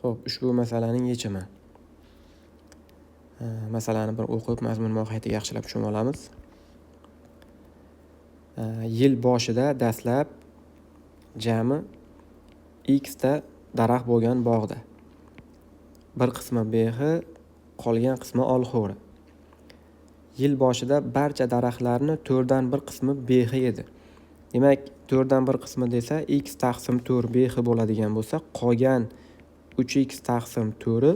Xo'p, ushbu masalaning yechimi. Masalani bir o'qib, mazmun mohiyatiga yaxshilab tushunib olamiz. Yil boshida dastlab jami X ta daraxt bo'lgan bog'da. Bir qismi behi, qolgan qismi olxo'ri. Yil boshida barcha daraxtlarni 4dan 1 qismi behi edi. Demak, 4dan 1 qismi desa, x taqsim 4 behi bo'ladigan bo'lsa, qolgan 3x taqsim 4i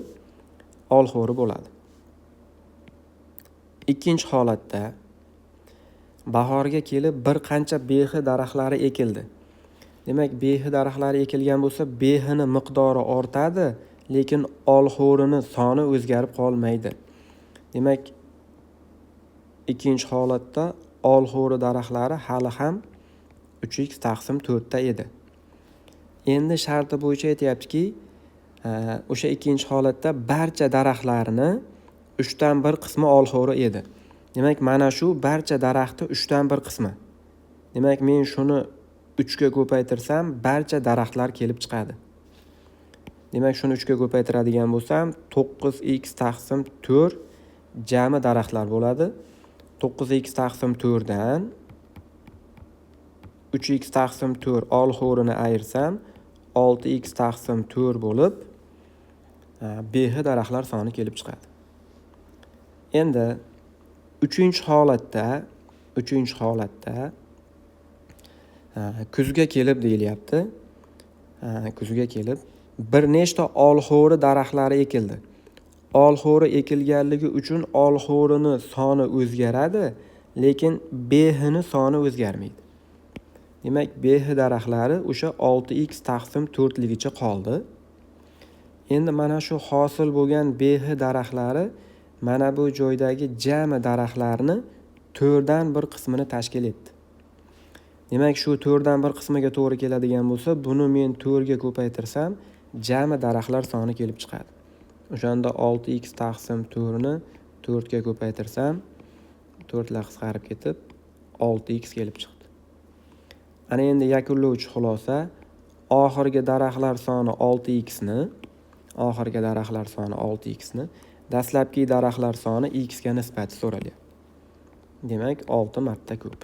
olxo'ri bo'ladi. Ikkinchi holatda bahorga kelib bir qancha behi daraxtlari ekildi. Demak, behi daraxtlari ekilgan bo'lsa, behini miqdori ortadi, lekin olxo'rini soni o'zgarib qolmaydi. Demak, ikkinchi holatda olxo'ri daraxtlari hali ham 3x taqsim 4 ta edi. Endi sharti bo'yicha aytayaptiki, o'sha ikkinchi holatda barcha daraxtlarni 3dan 1 qismi olxo'ri edi. Demak, mana shu barcha daraxtni 3dan 1 qismi. Demak, men shuni 3 ga ko'paytirsam, barcha daraxtlar kelib chiqadi. Demak, shuni 3 ga ko'paytiradigan bo'lsam, 9x taqsim 4 jami daraxtlar bo'ladi. 9x taqsim 4 dan 3x taqsim 4 olxo'rini ayirsam, 6x taqsim 4 bo'lib, behi daraxtlar soni kelib chiqadi. Endi 3-chi holatda kuzga kelib deyilyapti. Kuzga kelib bir nechta olxo'ri daraxtlari ekildi. Olxo'ri ekilganligi uchun olxo'rini soni o'zgaradi, lekin behini soni o'zgarmaydi. Demak, behi daraxtlari o'sha 6x taqsim 4 ligicha qoldi. Endi mana shu hosil bo'lgan behi daraxtlari mana bu joydagi jami daraxtlarni 4dan 1 qismini tashkil etdi. Demak, shu 4dan 1 qismiga to'g'ri keladigan bo'lsa, buni men 4 ga ko'paytirsam, jami daraxtlar soni kelib chiqadi. O'shanda 6x taqsim 4 ni 4 ga ko'paytirsam, 4 lar qisqarib ketib 6x kelib chiqdi. Ana endi yakunlovchi xulosa, oxirgi daraxtlar soni 6x ni, dastlabki daraxtlar soni x ga nisbati so'ralgan. Demak, 6 marta ko'p.